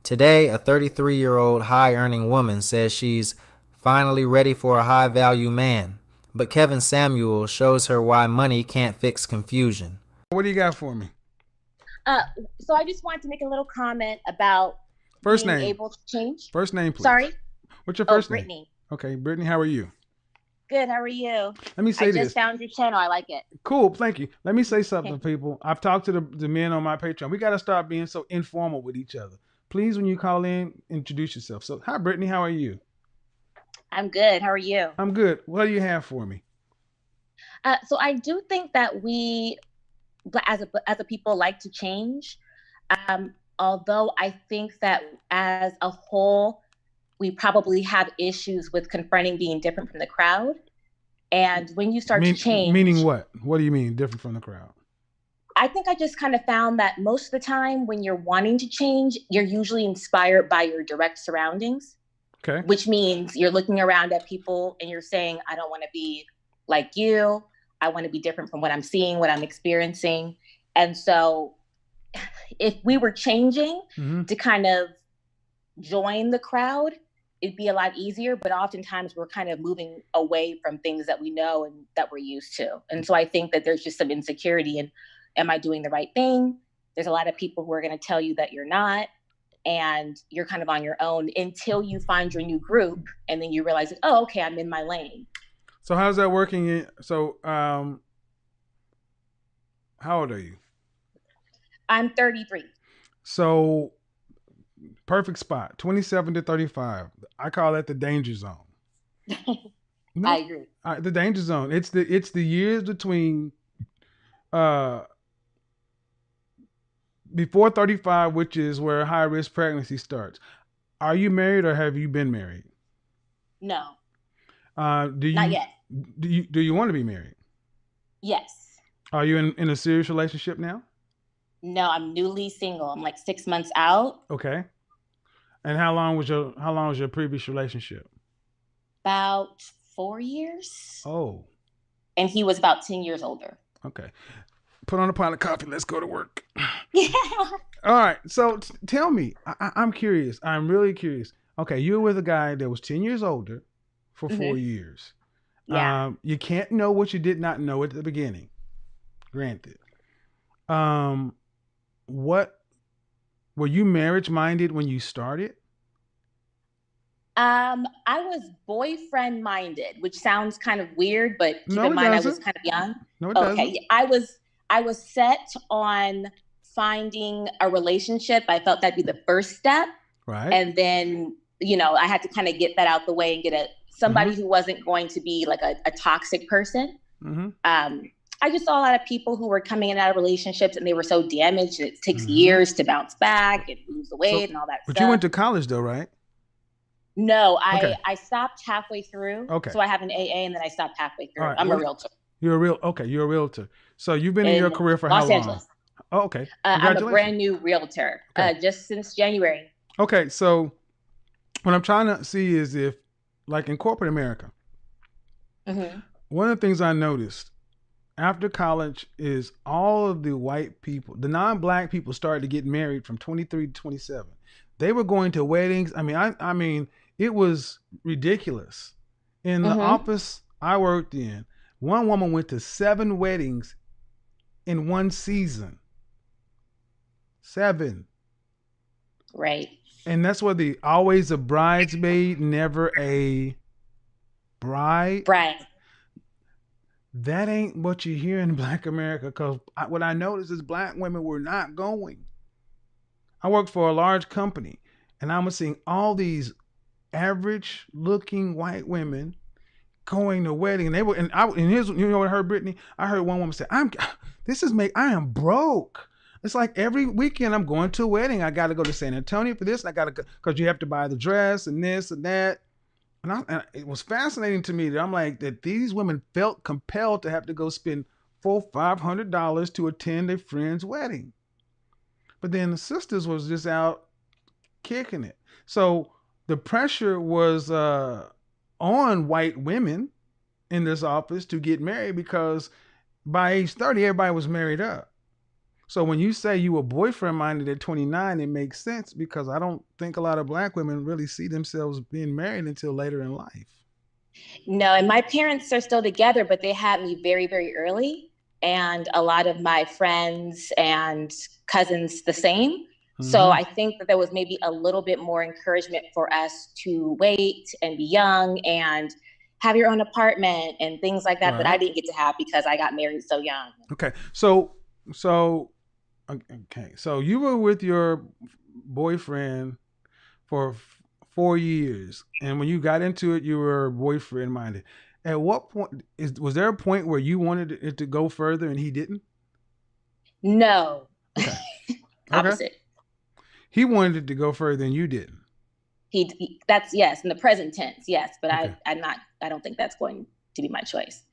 Today, a 33-year-old high-earning woman says she's finally ready for a high-value man. But Kevin Samuel shows her why money can't fix confusion. What do you got for me? Uh, so I just wanted to make a little comment about First being name. able to change. First name, please. Sorry. What's your Oh, first name? Brittany. Okay, Brittany, how are you? Good. How are you? Let me I say just this. found your channel. I like it. Cool, thank you. Let me say something to people. I've talked to the men on my Patreon. We got to start being so informal with each other. Please, when you call in, introduce yourself. So, hi, Brittany, how are you? I'm good. How are you? I'm good. What do you have for me? So I do think that we, as a people, like to change. Although I think that as a whole, we probably have issues with confronting being different from the crowd. And when you start to Meaning change, what? What do you mean different from the crowd? I think I just kind of found that most of the time when you're wanting to change, you're usually inspired by your direct surroundings, Okay. which means you're looking around at people and you're saying, I don't want to be like you. I want to be different from what I'm seeing, what I'm experiencing. And so if we were changing to kind of join the crowd, it'd be a lot easier. But oftentimes we're kind of moving away from things that we know and that we're used to. And so I think that there's just some insecurity in, am I doing the right thing? There's a lot of people who are going to tell you that you're not, and you're kind of on your own until you find your new group, and then you realize, oh, okay, I'm in my lane. So how's that working? How old are you? I'm 33. So perfect spot, 27 to 35. I call that the danger zone. No, I agree. the danger zone. It's the years between before 35, which is where high risk pregnancy starts. Are you married or have you been married? No. Do you Not yet. Do you want to be married? Yes. Are you in a serious relationship now? No, I'm newly single. I'm like 6 months out. Okay. And how long was your previous relationship? About 4 years. Oh. And he was about 10 years older. Okay. Put on a pile of coffee. Let's go to work. Yeah. All right. So tell me, I'm curious. I'm really curious. Okay, you were with a guy that was 10 years older for 4 years. Yeah. You can't know what you did not know at the beginning. Granted. What were you marriage minded when you started? I was boyfriend minded, which sounds kind of weird, but keep No, in it mind I doesn't. was kind of young. No, it doesn't. Okay. I was set on finding a relationship. I felt that'd be the first step. Right. And then, I had to kind of get that out the way and get somebody who wasn't going to be like a toxic person. I just saw a lot of people who were coming in and out of relationships and they were so damaged and it takes years to bounce back and lose the weight and all that stuff. But you went to college though, right? No, I stopped halfway through. Okay. So I have an AA and then I stopped halfway through. Right. I'm a realtor. You're a realtor. So you've been in your career for Los how long? Angeles. Oh, okay. I'm a brand new realtor, just since January. Okay, so what I'm trying to see is if, like in corporate America, one of the things I noticed after college is all of the white people, the non-black people started to get married from 23 to 27. They were going to weddings. I mean, it was ridiculous. In the office I worked in, one woman went to 7 weddings in one season. 7. Right. And that's what always a bridesmaid, never a bride. Right. That ain't what you hear in Black America, because what I noticed is Black women were not going. I worked for a large company, and I was seeing all these average-looking white women going to wedding, and they were. And here's, you know what I heard, Brittany? I heard one woman say, I am broke. It's like every weekend I'm going to a wedding. I got to go to San Antonio for this. And I got to go because you have to buy the dress and this and that. And it was fascinating to me that I'm like that these women felt compelled to have to go spend $400-500 to attend a friend's wedding. But then the sisters was just out kicking it. So the pressure was on white women in this office to get married because by age 30, everybody was married up. So when you say you were boyfriend minded at 29, it makes sense because I don't think a lot of black women really see themselves being married until later in life. No, and my parents are still together, but they had me very, very early. And a lot of my friends and cousins the same. So I think that there was maybe a little bit more encouragement for us to wait and be young and have your own apartment and things like that that I didn't get to have because I got married so young. Okay. So you were with your boyfriend for 4 years, and when you got into it, you were boyfriend minded. At what point was there a point where you wanted it to go further and he didn't? No. Okay. Opposite. He wanted it to go further and you didn't. That's yes, in the present tense, yes, but Okay. I don't think that's going to be my choice.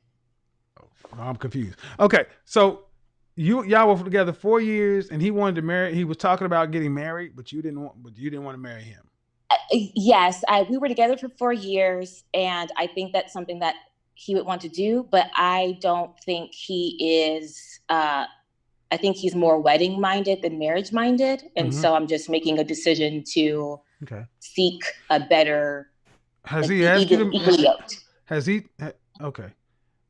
Oh, I'm confused. Okay, so y'all were together 4 years, and he wanted to marry. He was talking about getting married, but you didn't want to marry him. Yes, we were together for 4 years, and I think that's something that he would want to do, but I don't think he is. I think he's more wedding minded than marriage minded, and so I'm just making a decision to seek a better. Has he asked you to? Has he? Okay.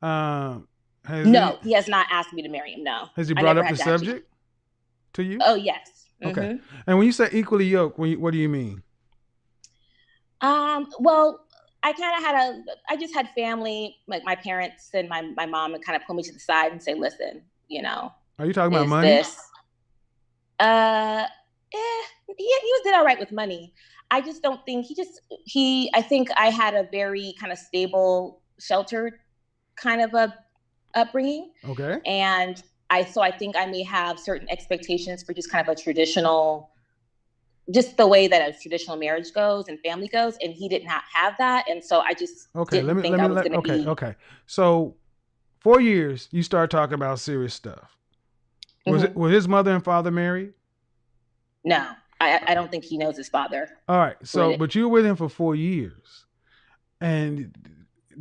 He has not asked me to marry him. No. Has he brought up the subject to you? Oh yes. Okay. And when you say equally yoked, what do you mean? Well, I just had family, like my parents and my mom, would kind of pull me to the side and say, "Listen, Are you talking about money?" He did all right with money. I just don't think I think I had a very kind of stable, sheltered kind of a upbringing. Okay. And I think I may have certain expectations for just kind of a traditional, just the way that a traditional marriage goes and family goes, and he did not have that, and so I just didn't think I was going to be. Okay. So, 4 years, you start talking about serious stuff. Was his mother and father married? No, I don't think he knows his father. All right. So, but you were with him for 4 years, and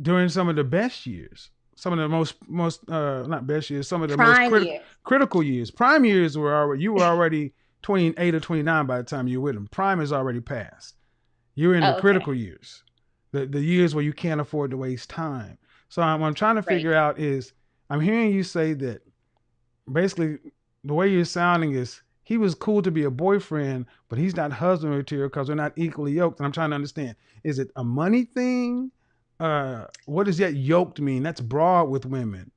during some of the best years, some of the most not best years, some of the most critical years. Prime years you were already 28 or 29 by the time you were with him. Prime is already passed. You're in the critical years, the years where you can't afford to waste time. So what I'm trying to figure out is, I'm hearing you say that basically the way you're sounding is he was cool to be a boyfriend, but he's not husband material because we're not equally yoked. And I'm trying to understand, is it a money thing? What does that yoked mean? That's broad with women.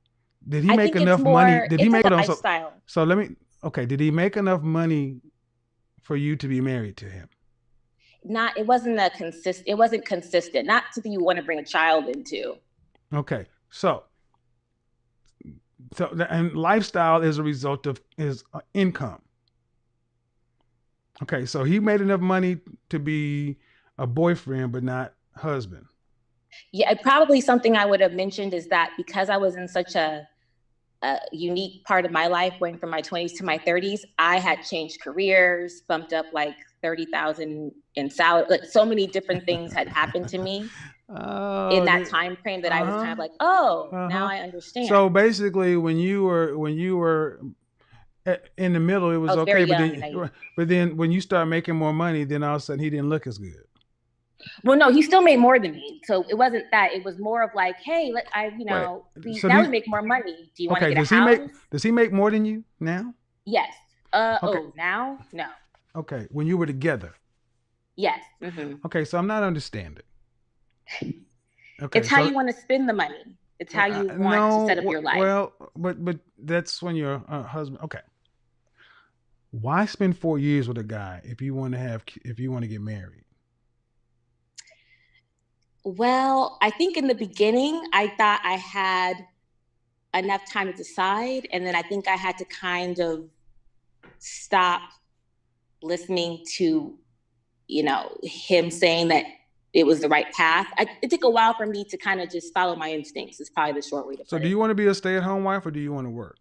Did he make enough money? Did he make enough lifestyle? So did he make enough money for you to be married to him? It wasn't consistent. Not something you want to bring a child into. Okay. So and lifestyle is a result of his income. Okay. So he made enough money to be a boyfriend, but not husband. Yeah, probably something I would have mentioned is that because I was in such a unique part of my life, going from my 20s to my 30s, I had changed careers, bumped up like 30,000 in salary. Like so many different things had happened to me in that time frame that I was kind of like, now I understand. So basically, when you were in the middle, it was okay, but then when you start making more money, then all of a sudden he didn't look as good. Well, no, he still made more than me. So it wasn't that. It was more of like, hey, now we make more money. Do you want to get a house? Does he make more than you now? Yes. Now? No. Okay. When you were together? Yes. Mm-hmm. Okay. So I'm not understanding. Okay. It's how you want to spend the money. It's how you want to set up your life. Well, but that's when you're a husband. Okay. Why spend 4 years with a guy if you want to get married? Well, I think in the beginning, I thought I had enough time to decide. And then I think I had to kind of stop listening to, him saying that it was the right path. It took a while for me to kind of just follow my instincts. Is probably the short way to put it. So do you want to be a stay-at-home wife or do you want to work?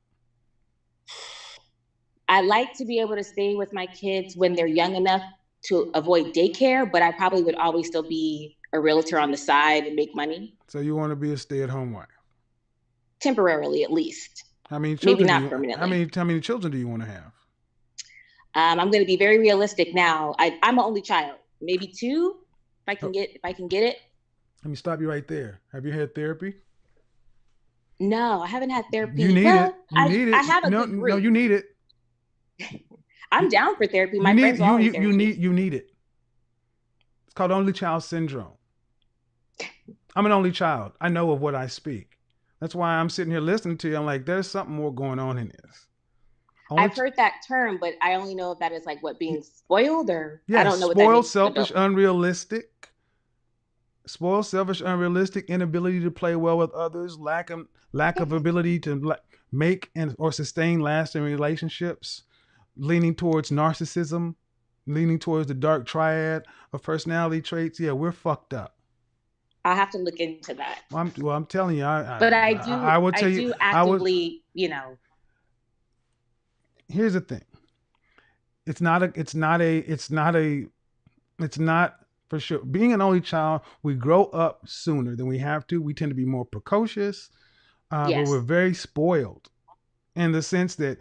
I like to be able to stay with my kids when they're young enough to avoid daycare, but I probably would always still be a realtor on the side and make money. So you want to be a stay-at-home wife? Temporarily, at least. How many maybe children not permanently. how many children do you want to have? I'm going to be very realistic now. I'm an only child, maybe 2, Oh, if I can get it. let me stop you right there. Have you had therapy? No, I haven't had You therapy. need it. Well, You need I it. have a No, good no, group. you need it. I'm You, down for therapy. you My need friends are all in you therapy. need it. It's called only child syndrome. I'm an only child. I know of what I speak. That's why I'm sitting here listening to you. I'm like, there's something more going on in this. Only I've heard that term, but I only know if that is like what, being spoiled, or I yes, don't know what that spoiled, means as an selfish, adult. unrealistic. Spoiled, selfish, unrealistic, inability to play well with others, lack of ability to make and or sustain lasting relationships, leaning towards narcissism, leaning towards the dark triad of personality traits. Yeah, we're fucked up. I'll have to look into that. I'm telling you, But I will I tell you, do I would. actively, Here's the thing. It's not for sure. Being an only child, we grow up sooner than we have to. We tend to be more precocious, but we're yes. very spoiled in the sense that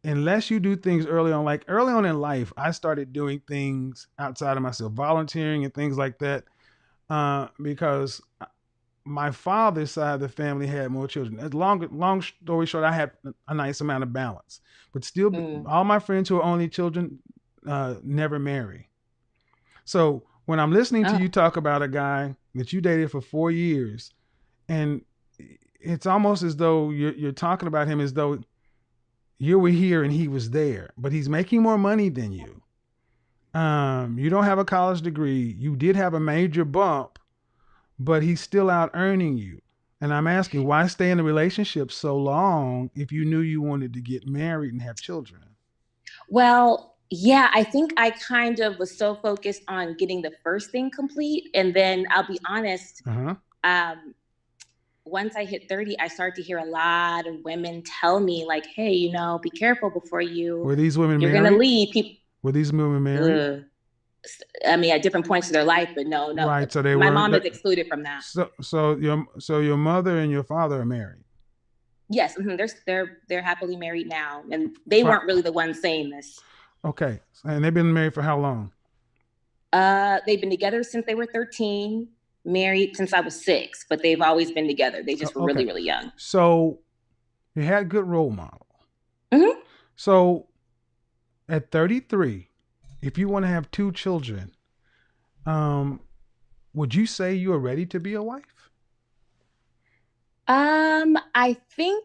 unless you do things early on, like early on in life, I started doing things outside of myself, volunteering and things like that, because my father's side of the family had more children. As long story short, I had a nice amount of balance, but still, all my friends who are only children never marry. So when I'm listening to Oh. you talk about a guy that you dated for 4 years, and it's almost as though you're talking about him as though you were here and he was there, but he's making more money than you. You don't have a college degree. You did have a major bump, but he's still out earning you. And I'm asking, why stay in a relationship so long if you knew you wanted to get married and have children? Well, yeah, I think I kind of was so focused on getting the first thing complete. And then I'll be honest, once I hit 30, I started to hear a lot of women tell me, like, hey, be careful before Were these women you're married? going to leave. People, were these women married? I mean, at different points of their life, but no. Right, so my mom is excluded from that. So your mother and your father are married. Yes, they're happily married now, and they weren't really the ones saying this. Okay, and they've been married for how long? They've been together since they were 13, married since I was 6, but they've always been together. They just were really, really young. So you had good role model. Mm-hmm. So at 33, if you want to have 2 children, would you say you are ready to be a wife? I think.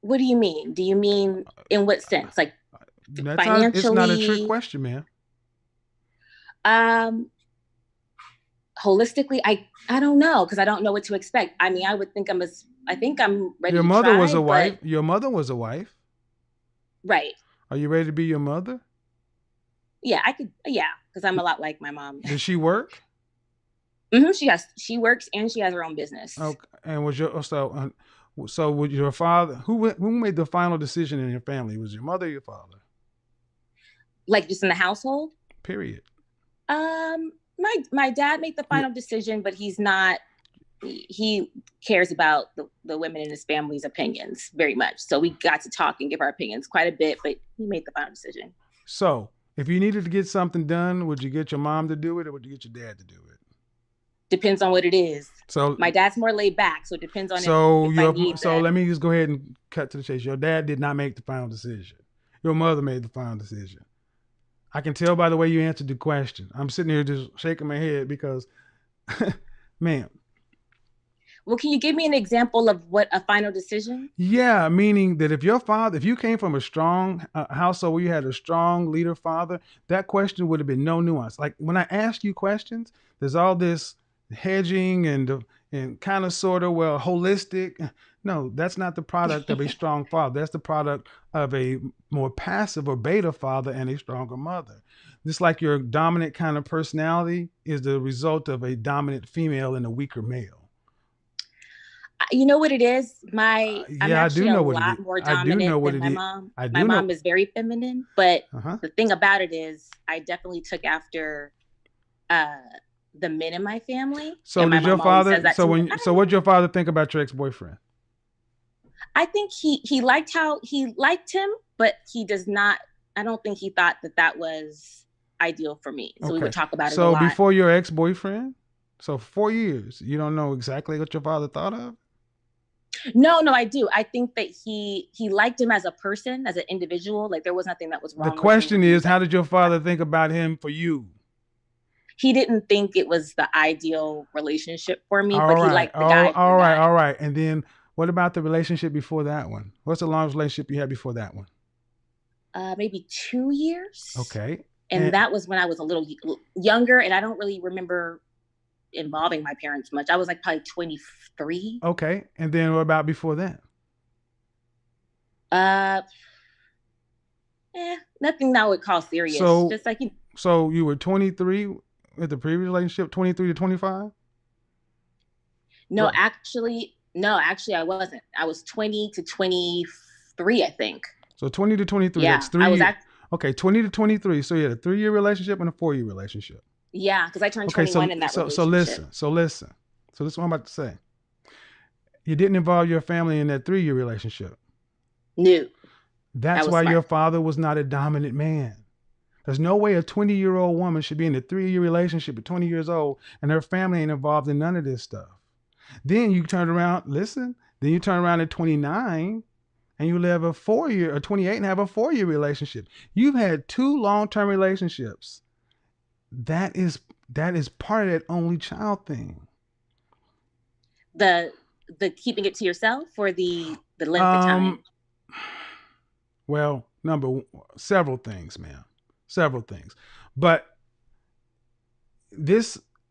What do you mean? Do you mean in what sense? Like financially? It's not a trick question, man. Holistically, I don't know, because I don't know what to expect. I mean, I think I'm ready. Your to mother try, was a wife. Your mother was a wife. Right. Are you ready to be your mother? Yeah, I could. Yeah, because I'm a lot like my mom. Does she work? Mm-hmm, she works and she has her own business. Okay. And was your so with your father, who made the final decision in your family? Was your mother or your father? Like just in the household? Period. My dad made the final decision, but he's not. He cares about the women in his family's opinions very much. So we got to talk and give our opinions quite a bit, but he made the final decision. So if you needed to get something done, would you get your mom to do it or would you get your dad to do it? Depends on what it is. So my dad's more laid back, so it depends on if I need so let me just go ahead and cut to the chase. Your dad did not make the final decision. Your mother made the final decision. I can tell by the way you answered the question. I'm sitting here just shaking my head because, man. Well, can you give me an example of what a final decision? Yeah, meaning that if you came from a strong household where you had a strong leader father, that question would have been no nuance. Like when I ask you questions, there's all this hedging and kind of sort of holistic. No, that's not the product of a strong father. That's the product of a more passive or beta father and a stronger mother. Just like your dominant kind of personality is the result of a dominant female and a weaker male. You know what it is? I'm actually a lot more dominant than my mom. My mom is very feminine, but the thing about it is I definitely took after the men in my family. So did your father? So what did your father think about your ex-boyfriend? I think he liked him, but he does not. I don't think he thought that was ideal for me. So we Okay. would talk about it a So lot. before your ex-boyfriend, so 4 years, you don't know exactly what your father thought of? No, I do. I think that he liked him as a person, as an individual. Like there was nothing that was The wrong with question him. is, how did your father think about him for you? He didn't think it was the ideal relationship for me, All but he right. liked the guy. All right. All right. And then what about the relationship before that one? What's the longest relationship you had before that one? Maybe 2 years. Okay. And that was when I was a little younger, and I don't really remember involving my parents much. I was like probably 23. Okay. And then what about before that? Nothing that I would call serious. So, just like so you were 23 with the previous relationship, 23 to 25? No, actually, I wasn't. I was 20 to 23, I think. So 20 to 23. Yeah, that's 3 years. Okay, 20 to 23. So you had a 3-year relationship and a 4-year relationship. Yeah, because I turned 21 in that relationship. So listen. So this is what I'm about to say. You didn't involve your family in that 3-year relationship. No. That's why your father was not a dominant man. There's no way a 20-year-old woman should be in a 3-year relationship at 20 years old and her family ain't involved in none of this stuff. Then you turn around, then you turn around at 29 and you live a 4-year or 28 and have a 4-year relationship. You've had 2 long-term relationships. That is part of that only child thing. The keeping it to yourself or the length of time? Well, several things, ma'am. Several things. But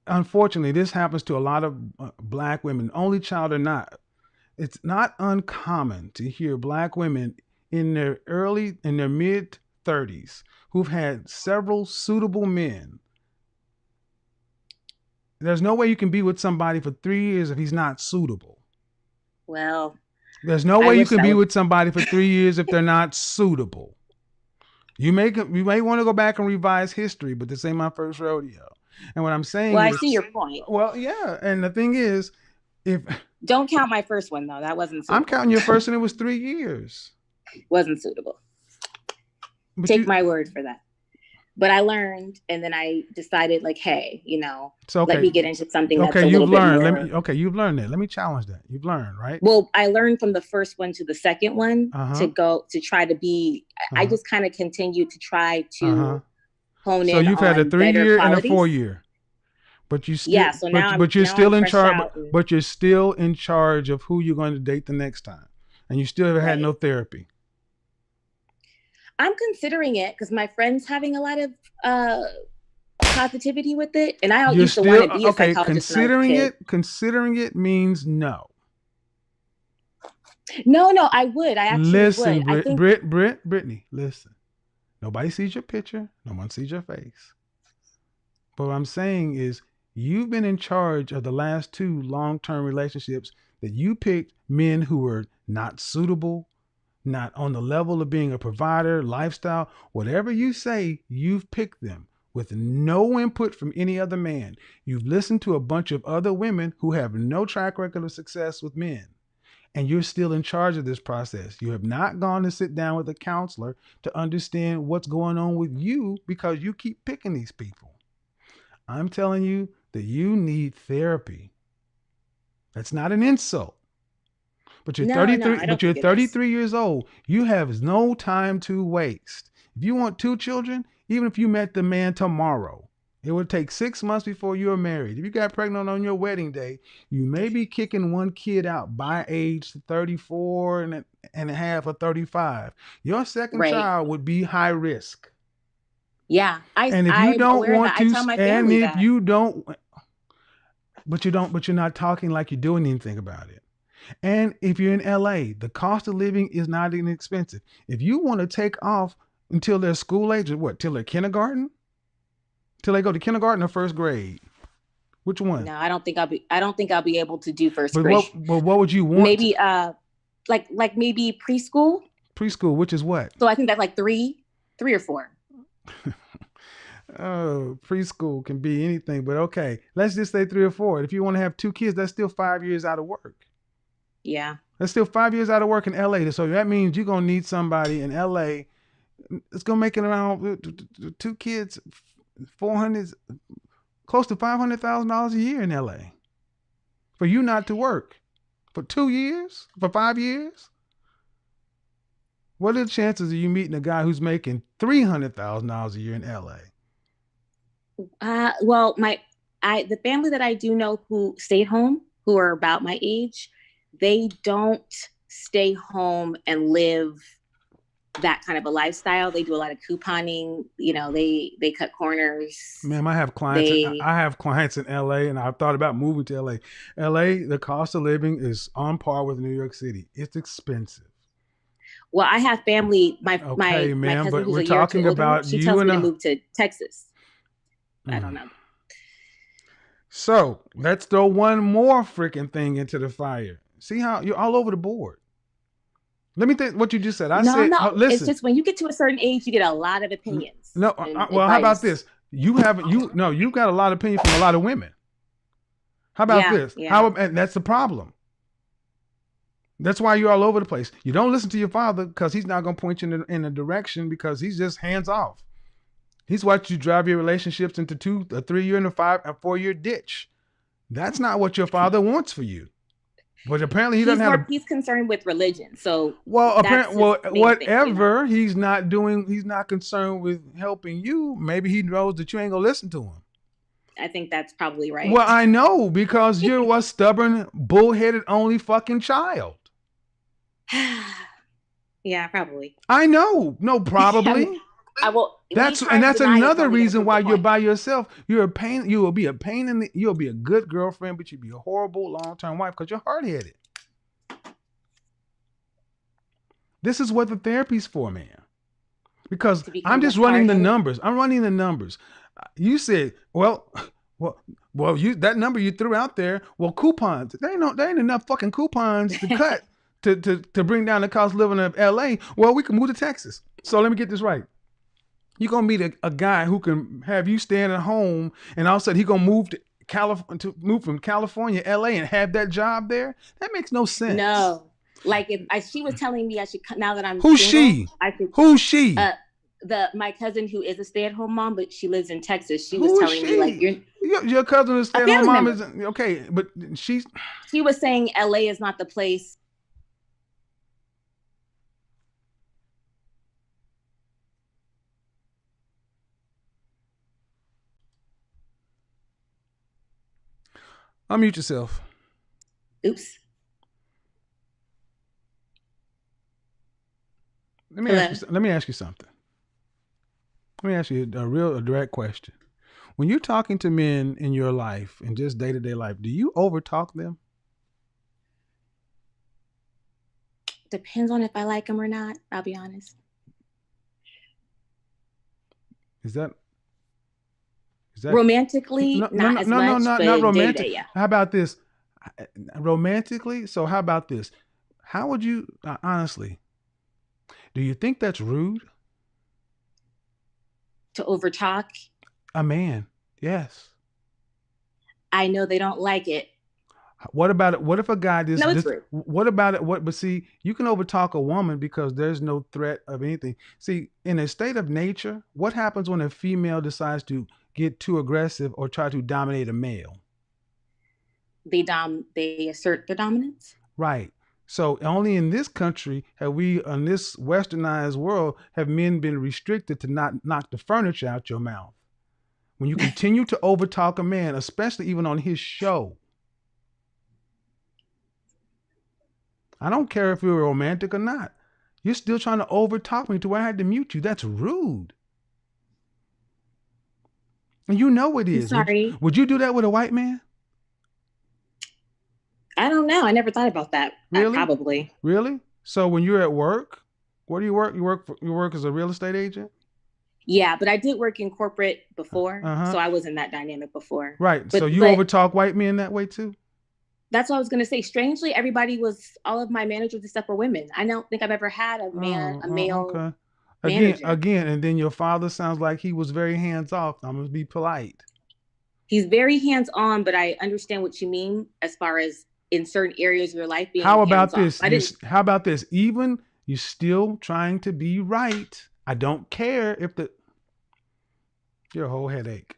unfortunately, this happens to a lot of Black women, only child or not. It's not uncommon to hear Black women in their mid 30s who've had several suitable men. There's no way you can be with somebody for 3 years if he's not suitable. Well, there's no way you can be with somebody for 3 years if they're not suitable. You may want to go back and revise history, but this ain't my first rodeo. And what I'm saying I see your point. Well, yeah. And the thing is, don't count my first one though. That wasn't suitable. I'm counting your first and it was 3 years. Wasn't suitable. Take my word for that. But I learned, and then I decided, like, hey, let me get into something that's a little bit more. You've learned that. Let me challenge that. You've learned, right? Well, I learned from the first one to the second one to try to be. I just kind of continued to try to hone in. So you've had a 3-year and a 4-year, but you still, so now but you're still in charge. But you're still in charge of who you're going to date the next time, and you still have had no therapy. I'm considering it because my friend's having a lot of positivity with it, and I used to want to be a psychologist. Considering it means no. No, I would. I actually would. Listen, Brittany, listen. Nobody sees your picture. No one sees your face. But what I'm saying is, you've been in charge of the last 2 long-term relationships that you picked men who were not suitable, not on the level of being a provider, lifestyle, whatever you say, you've picked them with no input from any other man. You've listened to a bunch of other women who have no track record of success with men, and you're still in charge of this process. You have not gone to sit down with a counselor to understand what's going on with you because you keep picking these people. I'm telling you that you need therapy. That's not an insult. But you're 33. But you're 33 years old. You have no time to waste. If you want 2 children, even if you met the man tomorrow, it would take 6 months before you are married. If you got pregnant on your wedding day, you may be kicking 1 kid out by age 34 and a half or 35. Your second child would be high risk. Yeah, and if you don't want to, and if you don't, but you're not talking like you're doing anything about it. And if you're in LA, the cost of living is not inexpensive. If you want to take off until they're school age, till they're kindergarten, till they go to kindergarten or first grade, which one? No, I don't think I'll be able to do first grade. But what would you want? Maybe like maybe preschool. Preschool, which is what? So I think that's like 3 or 4. Oh, preschool can be anything, but okay. Let's just say 3 or 4. If you want to have 2 kids, that's still 5 years out of work. Yeah. That's still 5 years out of work in LA. So that means you're gonna need somebody in LA. It's gonna make it around 2 kids, 400, close to $500,000 a year in LA for you not to work for 2 years, for 5 years. What are the chances of you meeting a guy who's making $300,000 a year in LA? Well, the family that I do know who stayed home, who are about my age, they don't stay home and live that kind of a lifestyle. They do a lot of couponing. You know, they cut corners. Ma'am, I have clients in LA, and I've thought about moving to LA. LA, the cost of living is on par with New York City. It's expensive. Well, I have family. My ma'am, cousin but who's we're a year talking or two older, about she you tells and me to move to Texas. I don't know. So let's throw one more freaking thing into the fire. See how you're all over the board. Let me think what you just said. No. Listen. It's just when you get to a certain age, you get a lot of opinions. No, well, how about this? You've got a lot of opinion from a lot of women. How about this? Yeah. And that's the problem. That's why you're all over the place. You don't listen to your father because he's not going to point you in a direction because he's just hands off. He's watched you drive your relationships into 2, a 3 year and a 5 and 4 year ditch. That's not what your father wants for you. But apparently he's concerned with religion. So whatever he's not doing, he's not concerned with helping you. Maybe he knows that you ain't gonna listen to him. I think that's probably right. Well, I know because you're a stubborn, bullheaded, only fucking child. Yeah, probably. I know. No, probably. I will. That's another reason why you're by yourself. You're a pain. You will be a pain in the. You'll be a good girlfriend, but you'll be a horrible long-term wife because you're hard-headed. This is what the therapy's for, man. Because I'm just running the numbers. I'm running the numbers. You said, well, that number you threw out there. Well, coupons. There ain't enough fucking coupons to cut to bring down the cost of living of LA. Well, we can move to Texas. So let me get this right. You're going to meet a guy who can have you staying at home and all of a sudden he's going to move from California, LA and have that job there? That makes no sense. No. Like she was telling me I should, now that I'm Who's single, she? Who's she? My cousin who is a stay-at-home mom, but she lives in Texas. She was telling me like your cousin is stay-at-home mom is okay, but she was saying LA is not the place. Unmute yourself. Oops. Let me ask you something. Let me ask you a direct question. When you're talking to men in your life, in just day-to-day life, do you overtalk them? Depends on if I like them or not, I'll be honest. Is that romantically? Not romantic. Day-to-day, yeah. How about this? Romantically? So how about this? How would you, honestly, do you think that's rude? To overtalk? A man, yes. I know they don't like it. What about it? What if a guy it's rude. What about it? But see, you can overtalk a woman because there's no threat of anything. See, in a state of nature, what happens when a female decides to get too aggressive or try to dominate a male? They assert their dominance. Right. So only in this country have we, in this westernized world, have men been restricted to not knock the furniture out your mouth. When you continue to overtalk a man, especially even on his show, I don't care if you're romantic or not, you're still trying to overtalk me to where I had to mute you. That's rude. And you know it is. Sorry. Would you do that with a white man? I don't know. I never thought about that. Really? Probably. Really? So when you're at work, where do you work? You work as a real estate agent? Yeah, but I did work in corporate before, so I was in that dynamic before. Right. So you overtalk white men that way too? That's what I was going to say. Strangely, all of my managers and stuff were women. I don't think I've ever had a male okay. manager. Again, and then your father sounds like he was very hands-off. I'm going to be polite. He's very hands-on, but I understand what you mean as far as in certain areas of your life being How about hands-off. this? How about this? Even you're still trying to be right. I don't care if you're a whole headache.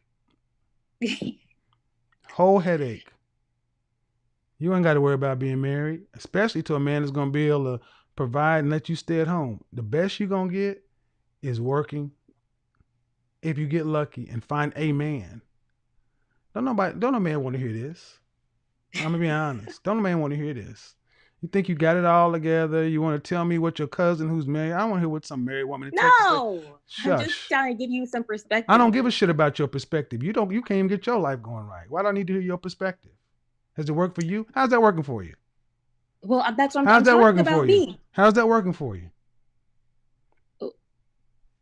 Whole headache. You ain't got to worry about being married, especially to a man that's going to be able to provide and let you stay at home. The best you're going to get is working. If you get lucky and find a man. Don't no man want to hear this. I'm going to be honest. Don't no man want to hear this. You think you got it all together. You want to tell me what your cousin who's married. I don't want to hear what some married woman in Texas says. No, Shush. I'm just trying to give you some perspective. I don't give a shit about your perspective. You can't even get your life going right. Why do I need to hear your perspective? Has it worked for you? How's that working for you? Well, that's what How's I'm that working talking for about. you? Me. How's that working for you?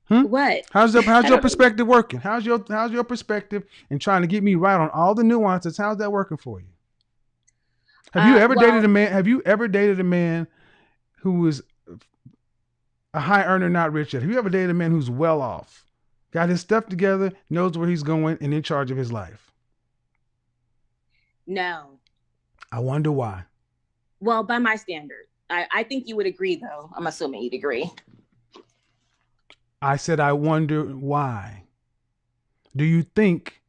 What? How's your perspective working? How's your perspective in trying to get me right on all the nuances? How's that working for you? Have you ever dated a man? Have you ever dated a man who is a high earner, not rich yet? Have you ever dated a man who's well off, got his stuff together, knows where he's going, and in charge of his life? No. I wonder why. Well, by my standard, I think you would agree, though. I'm assuming you'd agree. I said, I wonder why. Do you think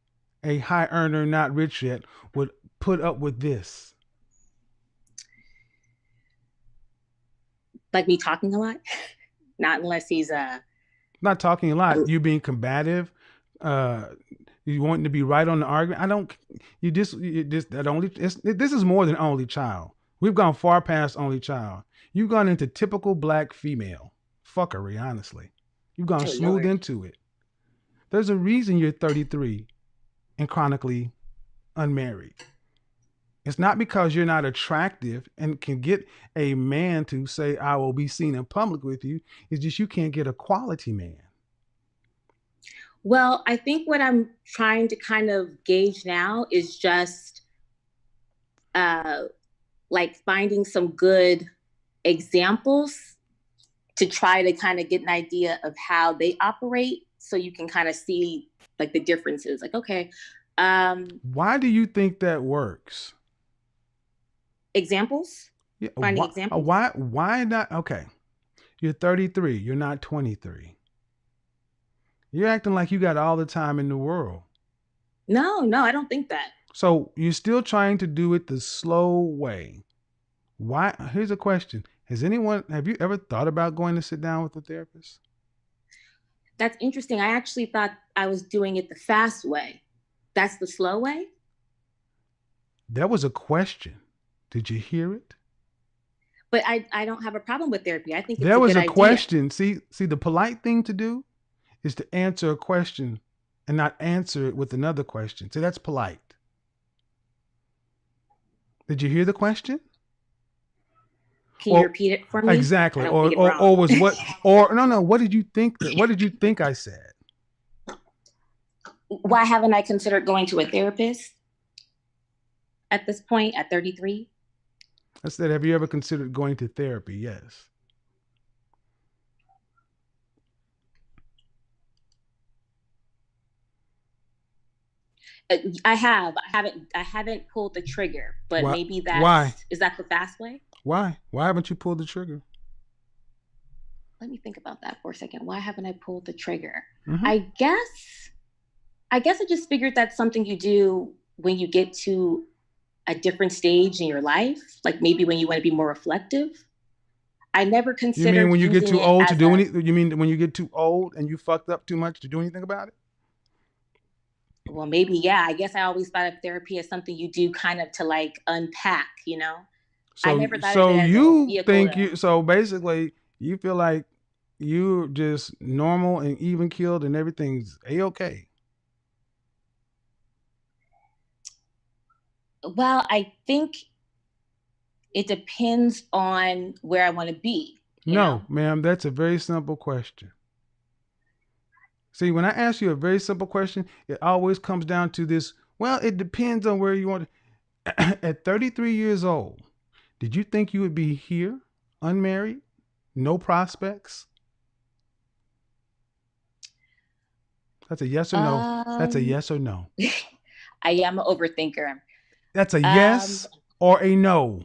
a high earner, not rich yet, would put up with this? Like me talking a lot? Not unless he's not talking a lot. You being combative. You wanting to be right on the argument. This is more than only child. We've gone far past only child. You've gone into typical black female fuckery, honestly. You've gone smooth into it. There's a reason you're 33 and chronically unmarried. It's not because you're not attractive and can get a man to say, I will be seen in public with you. It's just you can't get a quality man. Well, I think what I'm trying to kind of gauge now is just like finding some good examples to try to kind of get an idea of how they operate, so you can kind of see like the differences. Like, okay. Why do you think that works? Examples? Yeah, finding examples? Why not? Okay. You're 33. You're not 23. You're acting like you got all the time in the world. No, I don't think that. So you're still trying to do it the slow way. Why? Here's a question. Have you ever thought about going to sit down with a therapist? That's interesting. I actually thought I was doing it the fast way. That's the slow way? That was a question. Did you hear it? But I don't have a problem with therapy. I think it's there was a idea. Question. See, the polite thing to do is to answer a question and not answer it with another question. See, that's polite. Did you hear the question? Can you repeat it for me? Exactly. Or was what? Or no. What did you think? What did you think I said? Why haven't I considered going to a therapist at this point at 33? I said, have you ever considered going to therapy? Yes. I have. I haven't pulled the trigger, but maybe is that the fast way? Why haven't you pulled the trigger? Let me think about that for a second. Why haven't I pulled the trigger? Mm-hmm. I guess I just figured that's something you do when you get to a different stage in your life, like maybe when you want to be more reflective. I never considered. You mean when you get too old to do anything? You mean when you get too old and you fucked up too much to do anything about it? Well, maybe, yeah. I guess I always thought of therapy as something you do kind of to like unpack, you know? So, I never thought of it as you think so basically you feel like you're just normal and even keeled and everything's A-okay. Well, I think it depends on where I want to be. No, ma'am, that's a very simple question. See, when I ask you a very simple question, it always comes down to this. Well, it depends on where you want to. At 33 years old, did you think you would be here, unmarried, no prospects? That's a yes or no. That's a yes or no. I am an overthinker. That's a yes or a no?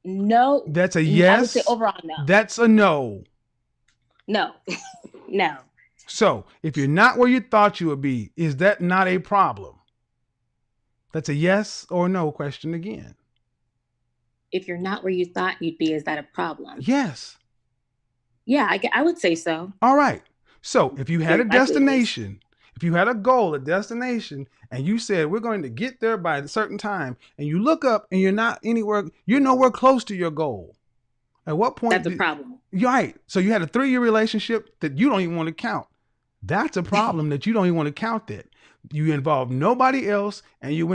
No. That's a yes. I would say overall no. That's a no. No. No. So if you're not where you thought you would be, is that not a problem? That's a yes or no question again. If you're not where you thought you'd be, is that a problem? Yes. Yeah, I would say so. All right. So if you had a Exactly. destination, if you had a goal, a destination, and you said we're going to get there by a certain time, and you look up and you're not anywhere, you're nowhere close to your goal. At what point? That's a problem. Right. So you had a 3-year relationship that you don't even want to count. That's a problem that you don't even want to count that. You involved nobody else and you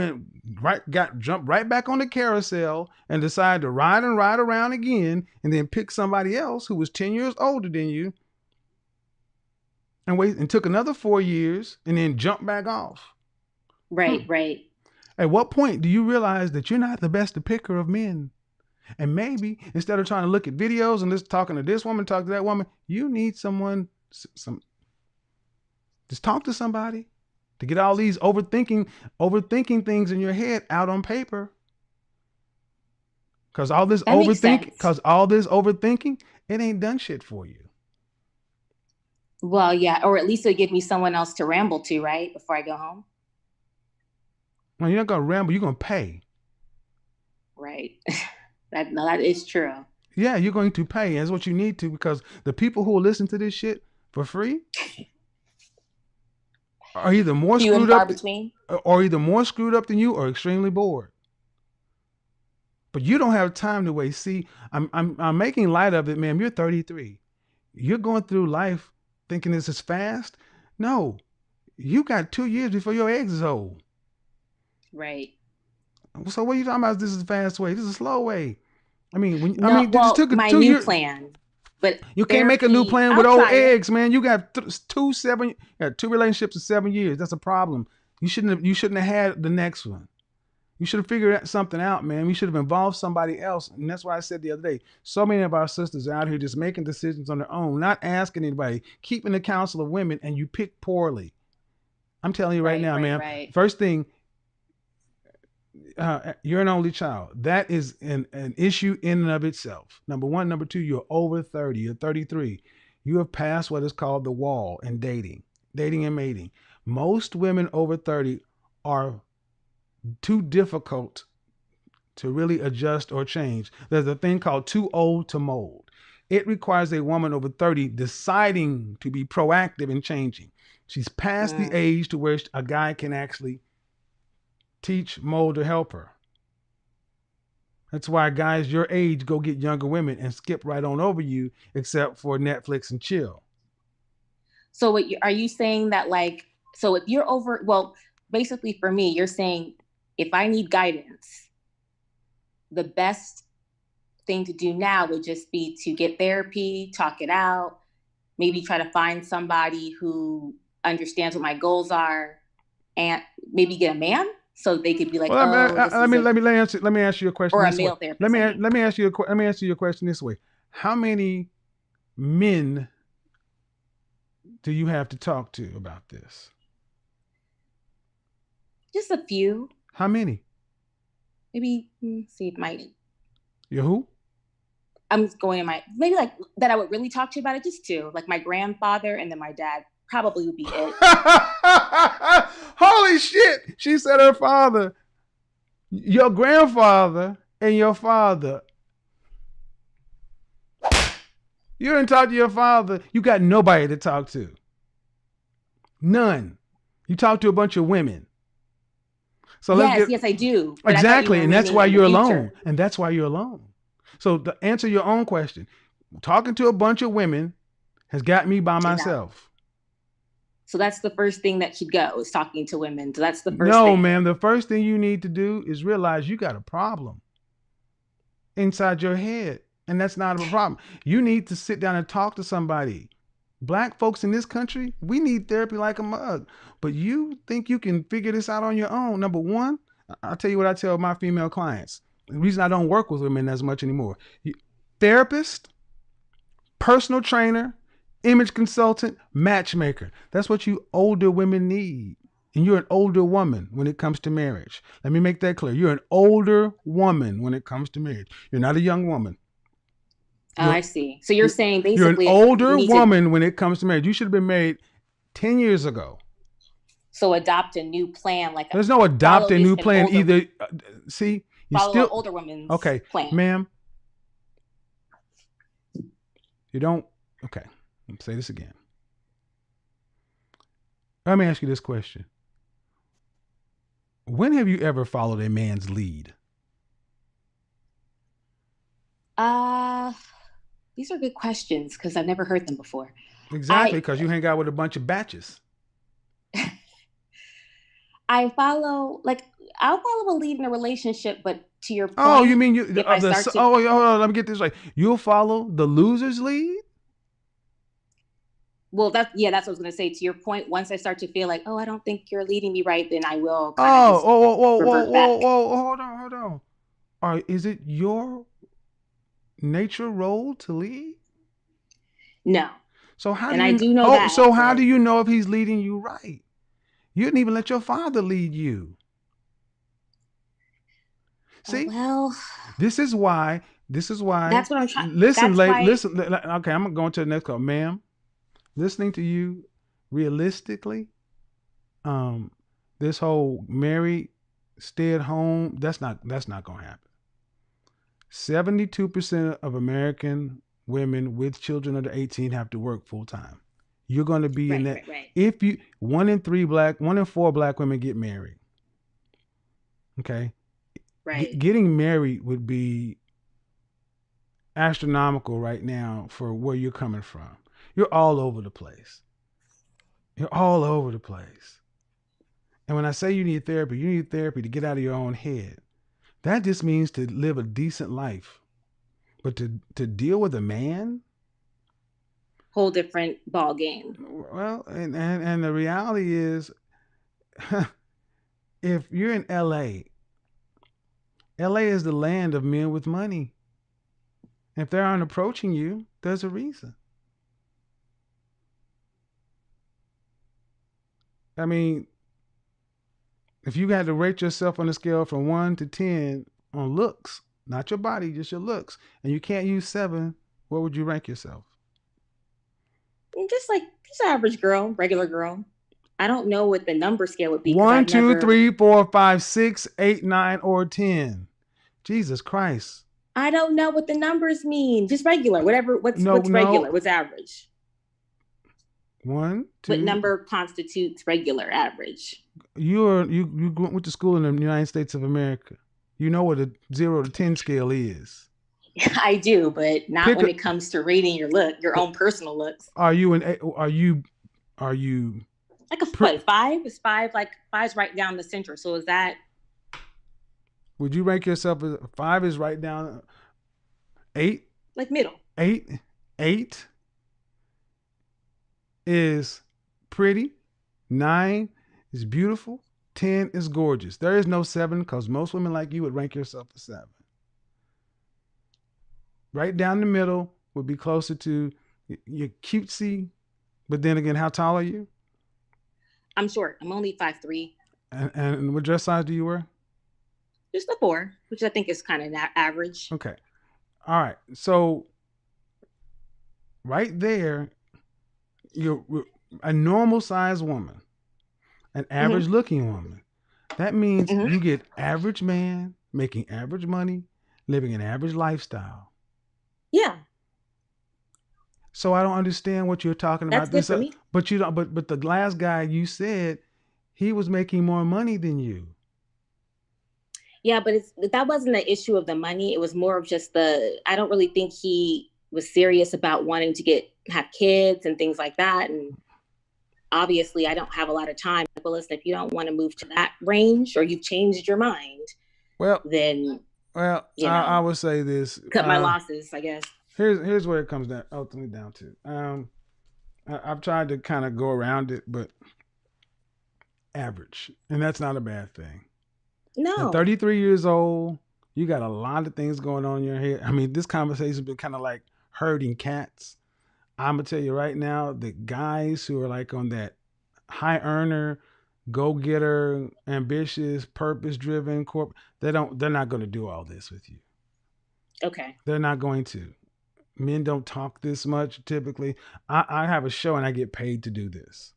jumped right back on the carousel and decided to ride around again and then pick somebody else who was 10 years older than you and took another 4 years and then jumped back off. Right, right. At what point do you realize that you're not the best picker of men? And maybe instead of trying to look at videos and just talking to this woman, talk to that woman, you need someone, just talk to somebody to get all these overthinking things in your head out on paper. Because all this overthinking, it ain't done shit for you. Well, yeah, or at least it'll give me someone else to ramble to, right? Before I go home. Well, you're not going to ramble, you're going to pay. Right. That is true. Yeah, you're going to pay. That's what you need to, because the people who will listen to this shit for free are either more screwed up than you or extremely bored. But you don't have time to waste. See, I'm making light of it, man. You're 33. You're going through life thinking this is fast. No, you got 2 years before your eggs is old. Right. So what are you talking about? This is a fast way. This is a slow way. I mean, this took my new plan. But you can't make a new plan with old eggs, man. You got two relationships in 7 years. That's a problem. You shouldn't have had the next one. You should have figured something out, man. You should have involved somebody else. And that's why I said the other day, so many of our sisters are out here just making decisions on their own, not asking anybody, keeping the counsel of women, and you pick poorly. I'm telling you right now, man. Right. First thing, you're an only child. That is an issue in and of itself. Number one. Number two, you're over 30. You're 33. You have passed what is called the wall in dating and mating. Most women over 30 are too difficult to really adjust or change. There's a thing called too old to mold. It requires a woman over 30 deciding to be proactive in changing. She's past the age to where a guy can actually teach, mold, or help her. That's why guys your age go get younger women and skip right on over you, except for Netflix and chill. So are you saying that, like, so if you're over, well, basically for me, you're saying if I need guidance, the best thing to do now would just be to get therapy, talk it out, maybe try to find somebody who understands what my goals are, and maybe get a man so they could be like, let me ask you a question. Or a male therapist. Let me answer your question this way. How many men do you have to talk to about this? Just a few. How many? Maybe see if You who? I'm going in maybe like that I would really talk to about it, just two. Like my grandfather and then my dad probably would be it. Holy shit. She said her father, your grandfather and your father. You didn't talk to your father. You got nobody to talk to. None. You talk to a bunch of women. So yes, I do. Exactly. And that's why you're alone. And that's why you're alone. So to answer your own question, talking to a bunch of women has got me by myself. So that's the first thing that should go, is talking to women. So that's the first thing. No, man. The first thing you need to do is realize you got a problem inside your head. And that's not a problem. You need to sit down and talk to somebody. Black folks in this country, we need therapy like a mug. But you think you can figure this out on your own? Number one, I'll tell you what I tell my female clients. The reason I don't work with women as much anymore. Therapist, personal trainer, image consultant, matchmaker. That's what you older women need. And you're an older woman when it comes to marriage. Let me make that clear. You're an older woman when it comes to marriage. You're not a young woman. Oh, I see. So you're saying You're an basically older you need to woman when it comes to marriage. You should have been married 10 years ago. so adopt a new plan, like There's no adopt follow a this new an plan older, either. See, you follow still an older woman's okay, plan. ma'am. You don't. Okay, let me say this again. Let me ask you this question. When have you ever followed a man's lead? These are good questions because I've never heard them before. Exactly, because you hang out with a bunch of batches. I follow, like, I'll follow a lead in a relationship, but to your point, Oh, you mean you if of I the start to, hold on, let me get this right. You'll follow the loser's lead? well, that's what I was going to say. To your point, once I start to feel like, oh, I don't think you're leading me right, then I will kind of just revert back. Hold on. Is it your nature role to lead? No. So how And do you I do know that. so how do you know if he's leading you right? You didn't even let your father lead you. See? Well, This is why. that's what I'm trying. Listen, That's why. listen. Okay, I'm going to the next call, ma'am. Listening to you, realistically, this whole married, stay at home, that's not gonna happen. 72% of American women with children under 18 have to work full time. You're going to be in that. Right. If you 1 in 4 black women get married. Okay. Right. Getting married would be astronomical right now for where you're coming from. You're all over the place. You're all over the place. And when I say you need therapy to get out of your own head. That just means to live a decent life. But to deal with a man, whole different ball game. well, and the reality is, if you're in LA is the land of men with money. If they aren't approaching you, there's a reason. I mean, if you had to rate yourself on a scale from 1 to 10 on looks, not your body, just your looks, and you can't use 7, where would you rank yourself? Just average girl, regular girl. I don't know what the number scale would be. 1, 2, 3, 4, 5, 6, 8, 9, or 10. Jesus Christ. I don't know what the numbers mean. Just regular, whatever. What's regular? What's average? 1, 2. What number constitutes regular, average? You went to school in the United States of America. You know what a 0 to 10 scale is. I do, but not when it comes to rating your own personal looks. Are you like a 5? Is 5 like 5's right down the center? So is that? Would you rank yourself as 5 is right down 8? Like middle. 8 is pretty. 9 is beautiful. 10 is gorgeous. There is no 7 because most women like you would rank yourself a 7. Right down the middle would be closer to your cutesy, but then again, how tall are you? I'm short. I'm only 5'3". And what dress size do you wear? Just a 4, which I think is kind of average. Okay. All right. So right there, you're a normal sized woman, an average looking woman. That means you get average man, making average money, living an average lifestyle. Yeah. So I don't understand what you're talking about. That's good for me. But you don't. But the last guy you said he was making more money than you. Yeah, but that wasn't the issue of the money. It was more of just I don't really think he was serious about wanting to have kids and things like that. And obviously I don't have a lot of time. But listen, if you don't want to move to that range or you've changed your mind, then I would say this. Cut my losses, I guess. Here's where it comes ultimately down to. I've tried to kind of go around it, but average, and that's not a bad thing. No. At 33 years old, you got a lot of things going on in your head. I mean, this conversation has been kind of like herding cats. I'm gonna tell you right now, the guys who are like on that high earner, go-getter, ambitious, purpose-driven they're not going to do all this with you. Okay. They're not going to. Men don't talk this much typically. I have a show and I get paid to do this,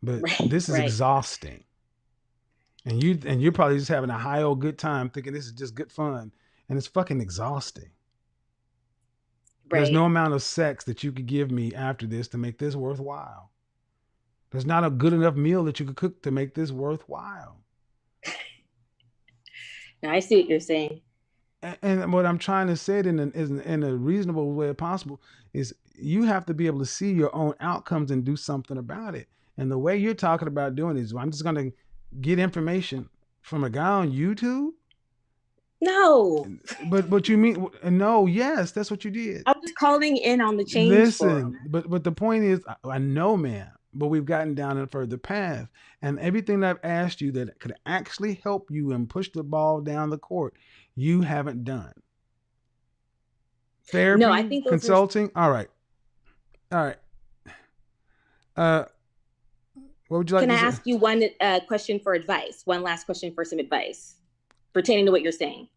but this is exhausting. And you're probably just having a high old good time thinking this is just good fun, and it's fucking exhausting. There's no amount of sex that you could give me after this to make this worthwhile. There's not a good enough meal that you could cook to make this worthwhile. Now I see what you're saying. And what I'm trying to say in a reasonable way possible is you have to be able to see your own outcomes and do something about it. And the way you're talking about doing it is, I'm just going to get information from a guy on YouTube. No. But you mean no? Yes, that's what you did. I was calling in on the change. Listen, but the point is, I know, man, but we've gotten down a further path, and everything that I've asked you that could actually help you and push the ball down the court, you haven't done. Therapy, no, I think consulting. All right. What would you like? Can I ask you one question for advice? One last question for some advice pertaining to what you're saying.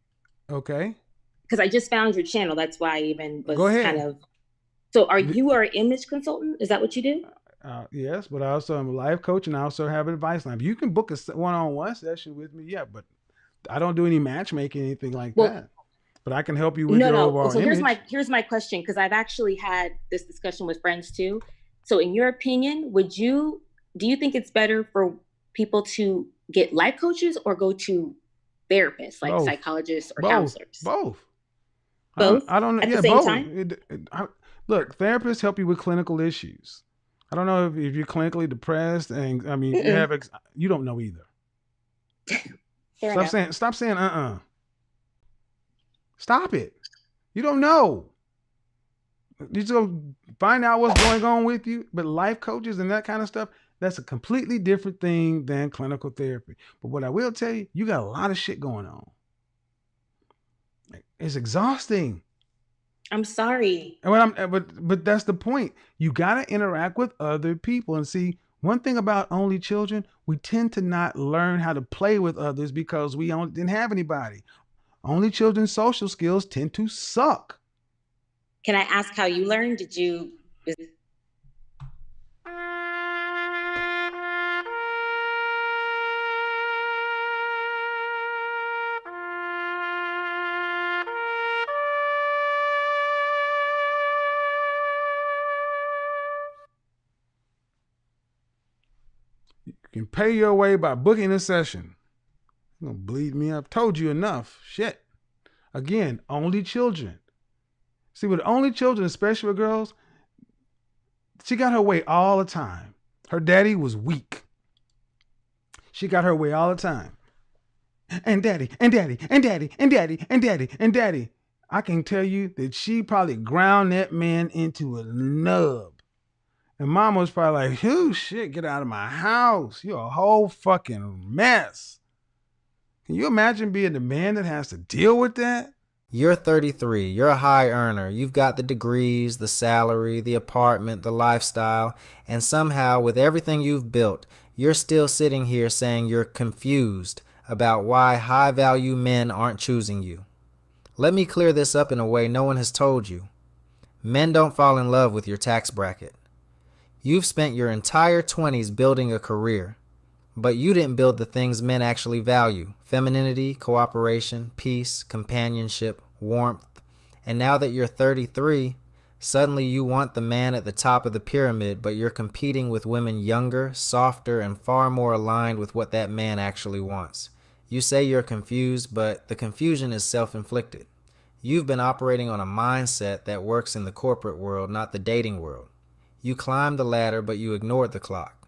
Okay. Because I just found your channel. That's why I even was Go ahead. kind of. So, you are an image consultant? Is that what you do? Yes, but I also am a life coach, and I also have an advice line. You can book a one-on-one session with me, yeah, but I don't do any matchmaking, anything like that. But I can help you with your overall image. So here's my question, because I've actually had this discussion with friends too. So, in your opinion, do you think it's better for people to get life coaches or go to therapists, like psychologists or counselors? Both. I don't know. At the same time? Look, therapists help you with clinical issues. I don't know if you're clinically depressed, and I mean, you don't know either. Stop saying Stop it. You don't know. You just go find out what's going on with you. But life coaches and that kind of stuff, that's a completely different thing than clinical therapy. But what I will tell you, you got a lot of shit going on. It's exhausting. I'm sorry. But that's the point. You got to interact with other people. And see, one thing about only children, we tend to not learn how to play with others because we didn't have anybody. Only children's social skills tend to suck. Can I ask how you learned? Did you... You can pay your way by booking a session. You're gonna bleed me up. Told you enough. Shit. Again, only children. See, with only children, especially with girls, she got her way all the time. Her daddy was weak. She got her way all the time. And daddy, and daddy, and daddy, and daddy, and daddy, and daddy. I can tell you that she probably ground that man into a nub. And mama was probably like, "Who shit, get out of my house. You're a whole fucking mess." Can you imagine being the man that has to deal with that? You're 33. You're a high earner. You've got the degrees, the salary, the apartment, the lifestyle, and somehow with everything you've built, you're still sitting here saying you're confused about why high-value men aren't choosing you. Let me clear this up in a way no one has told you. Men don't fall in love with your tax bracket. You've spent your entire 20s building a career, but you didn't build the things men actually value: femininity, cooperation, peace, companionship, warmth. And now that you're 33, suddenly you want the man at the top of the pyramid, but you're competing with women younger, softer, and far more aligned with what that man actually wants. You say you're confused, but the confusion is self-inflicted. You've been operating on a mindset that works in the corporate world, not the dating world. You climbed the ladder, but you ignored the clock.